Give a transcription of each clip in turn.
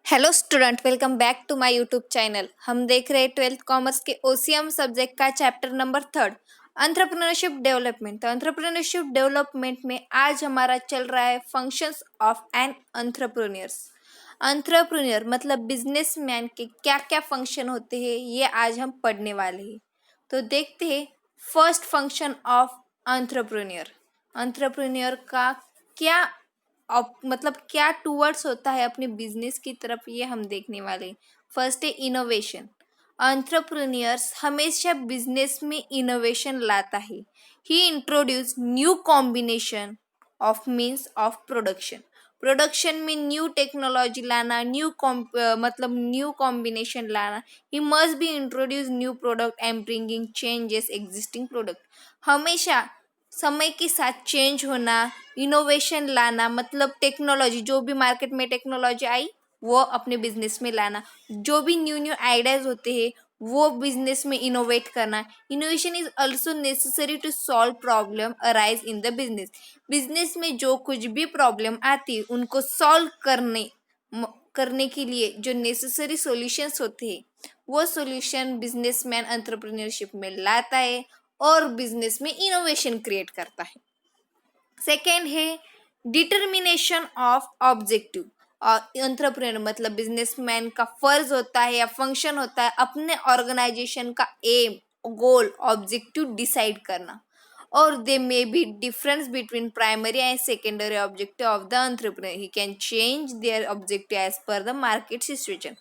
Hello student, welcome back to my YouTube channel. हम देख रहे हैं 12th कॉमर्स के ओसीएम सब्जेक्ट का चैप्टर नंबर 3 एंटरप्रेन्योरशिप डेवलपमेंट। तो एंटरप्रेन्योरशिप डेवलपमेंट में आज हमारा चल रहा है functions of an entrepreneurs. Entrepreneur मतलब बिजनेसमैन के क्या क्या फंक्शन होते हैं, ये आज हम पढ़ने वाले हैं। तो देखते हैं first function of entrepreneur. Entrepreneur का क्या मतलब क्या टूवर्ड्स होता है अपने बिजनेस की तरफ, ये हम देखने वाले हैं। फर्स्ट है इनोवेशन। एंटरप्रेन्योर्स हमेशा बिजनेस में इनोवेशन लाता है। He introduce new combination of means of production. Production में न्यू टेक्नोलॉजी लाना, मतलब न्यू कॉम्बिनेशन लाना। He must be introduce new product and bringing changes existing product. हमेशा समय के साथ चेंज होना, इनोवेशन लाना, मतलब टेक्नोलॉजी, जो भी मार्केट में टेक्नोलॉजी आई वो अपने बिजनेस में लाना। जो भी न्यू न्यू आइडियाज होते हैं वो बिजनेस में इनोवेट करना। Innovation is also necessary to solve problem arise in the business. Business में जो कुछ भी प्रॉब्लम आती है उनको सॉल्व करने के लिए जो नेसेसरी सॉल्यूशंस होते हैं वो सॉल्यूशन बिजनेसमैन एंटरप्रेन्योरशिप में लाता है और बिजनेस में इनोवेशन क्रिएट करता है। सेकेंड है डिटर्मिनेशन ऑफ ऑब्जेक्टिव। और एंटरप्रेन्योर मतलब बिजनेसमैन का फर्ज होता है या फंक्शन होता है अपने ऑर्गेनाइजेशन का एम, गोल, ऑब्जेक्टिव डिसाइड करना। और they may be difference between primary and secondary objective of the entrepreneur. He can change their objective as per the market situation.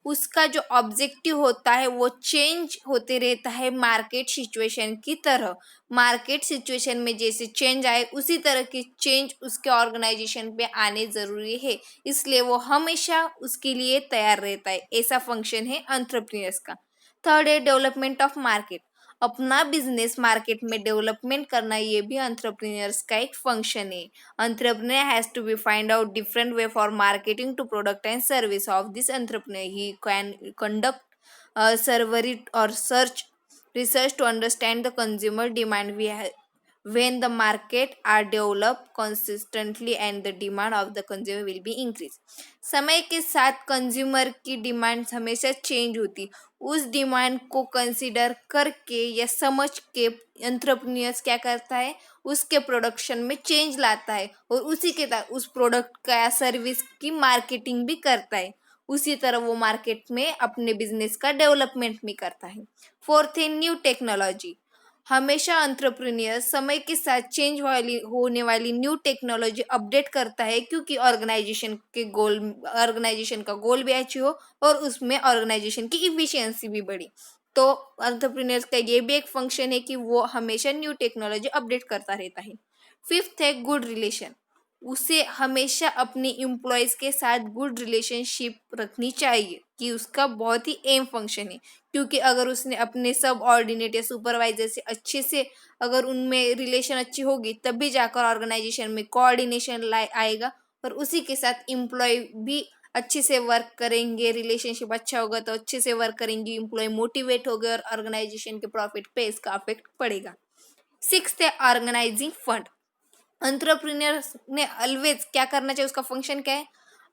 उसका जो ऑब्जेक्टिव होता है वो चेंज होते रहता है मार्केट सिचुएशन की तरह। मार्केट सिचुएशन में जैसे चेंज आए उसी तरह की चेंज उसके ऑर्गेनाइजेशन पे आने ज़रूरी है, इसलिए वो हमेशा उसके लिए तैयार रहता है। ऐसा फंक्शन है एंटरप्रेन्योर्स का। थर्ड है डेवलपमेंट ऑफ मार्केट। अपना बिजनेस मार्केट में डेवलपमेंट करना, ये भी एंटरप्रेन्योर्स का एक फंक्शन है। Entrepreneur has to be find out different way for marketing to product and service of this entrepreneur. He can conduct survey or search research to understand the consumer demand. When the market are developed consistently and the demand of the consumer will be increase. समय के साथ consumer की demand हमेशा change होती, उस demand को consider करके या समझ के एंटरप्रेन्योर्स क्या करता है, उसके प्रोडक्शन में चेंज लाता है और उसी के साथ उस प्रोडक्ट का या सर्विस की मार्केटिंग भी करता है। उसी तरह वो मार्केट में अपने बिजनेस का डेवलपमेंट भी करता है। फोर्थ है न्यू टेक्नोलॉजी। हमेशा एंटरप्रेन्योर समय के साथ चेंज होने वाली न्यू टेक्नोलॉजी अपडेट करता है, क्योंकि ऑर्गेनाइजेशन का गोल भी अचीव हो और उसमें ऑर्गेनाइजेशन की इफिशियंसी भी बढ़ी। तो एंटरप्रेन्योर्स का ये भी एक फंक्शन है कि वो हमेशा न्यू टेक्नोलॉजी अपडेट करता रहता है। फिफ्थ है गुड रिलेशन। उसे हमेशा अपने एम्प्लॉयज़ के साथ गुड रिलेशनशिप रखनी चाहिए, कि उसका बहुत ही एम फंक्शन है। क्योंकि अगर उसने अपने सब ऑर्डिनेट या सुपरवाइजर से अच्छे से अगर उनमें रिलेशन अच्छी होगी तभी जाकर ऑर्गेनाइजेशन में कोऑर्डिनेशन आएगा, और उसी के साथ एम्प्लॉय भी अच्छे से वर्क करेंगे। रिलेशनशिप अच्छा होगा तो अच्छे से वर्क करेंगे, एम्प्लॉय मोटिवेट हो गए और ऑर्गेनाइजेशन के प्रॉफिट पे इसका अफेक्ट पड़ेगा। सिक्स्थ है ऑर्गेनाइजिंग फंड। एंटरप्रेन्योर ने ऑलवेज क्या करना चाहिए, उसका फंक्शन क्या है,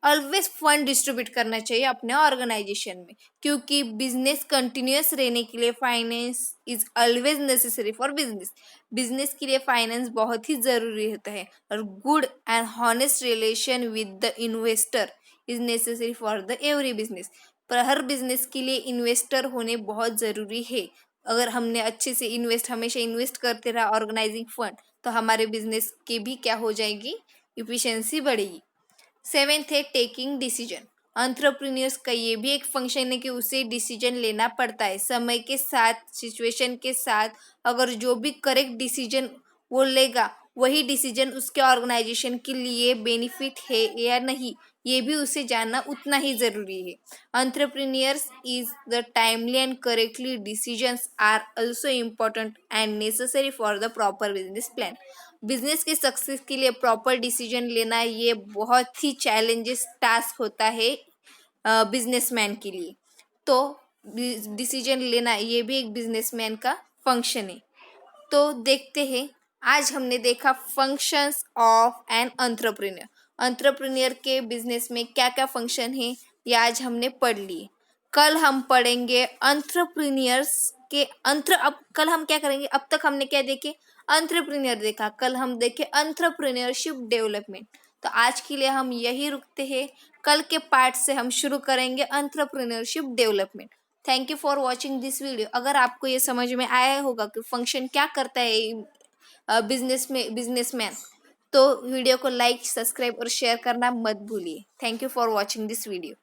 ऑलवेज फंड डिस्ट्रीब्यूट करना चाहिए अपने ऑर्गेनाइजेशन में। क्योंकि बिजनेस कंटिन्यूस रहने के लिए finance is always necessary for business. Business के लिए फाइनेंस बहुत ही ज़रूरी होता है, और good and honest relation with the investor is necessary for the every business. पर हर बिजनेस के लिए इन्वेस्टर होने बहुत ज़रूरी है। अगर हमने अच्छे से हमेशा इन्वेस्ट करते रहा ऑर्गेनाइजिंग फंड, तो हमारे बिजनेस की भी क्या हो जाएगी, इफिशियंसी बढ़ेगी। सेवेंथ है टेकिंग डिसीजन। एंटरप्रेन्योर्स का ये भी एक फंक्शन है कि उसे डिसीजन लेना पड़ता है समय के साथ, सिचुएशन के साथ। अगर जो भी करेक्ट डिसीजन वो लेगा वही डिसीजन उसके ऑर्गेनाइजेशन के लिए बेनिफिट है या नहीं, ये भी उसे जानना उतना ही ज़रूरी है। Entrepreneurs is the timely and correctly decisions are also important and necessary for the proper business plan. Business के सक्सेस के लिए प्रॉपर डिसीजन लेना ये बहुत ही चैलेंजेस टास्क होता है बिजनेसमैन के लिए। तो डिसीजन लेना ये भी एक बिजनेसमैन का फंक्शन है। तो देखते हैं, आज हमने देखा functions of an entrepreneur. Entrepreneur के बिजनेस में क्या क्या फंक्शन है ये आज हमने पढ़ ली। कल हम पढ़ेंगे एंटरप्रेन्योर्स के अब कल हम क्या करेंगे, अब तक हमने क्या देखे, एंटरप्रेन्योर देखा, कल हम देखे एंटरप्रेन्योरशिप डेवलपमेंट। तो आज के लिए हम यही रुकते हैं, कल के पार्ट से हम शुरू करेंगे entrepreneurship development. Thank you for watching this video. अगर आपको ये समझ में आया होगा कि फंक्शन क्या करता है बिजनेसमैन, तो वीडियो को लाइक, सब्सक्राइब और शेयर करना मत भूलिए। Thank you for watching this video.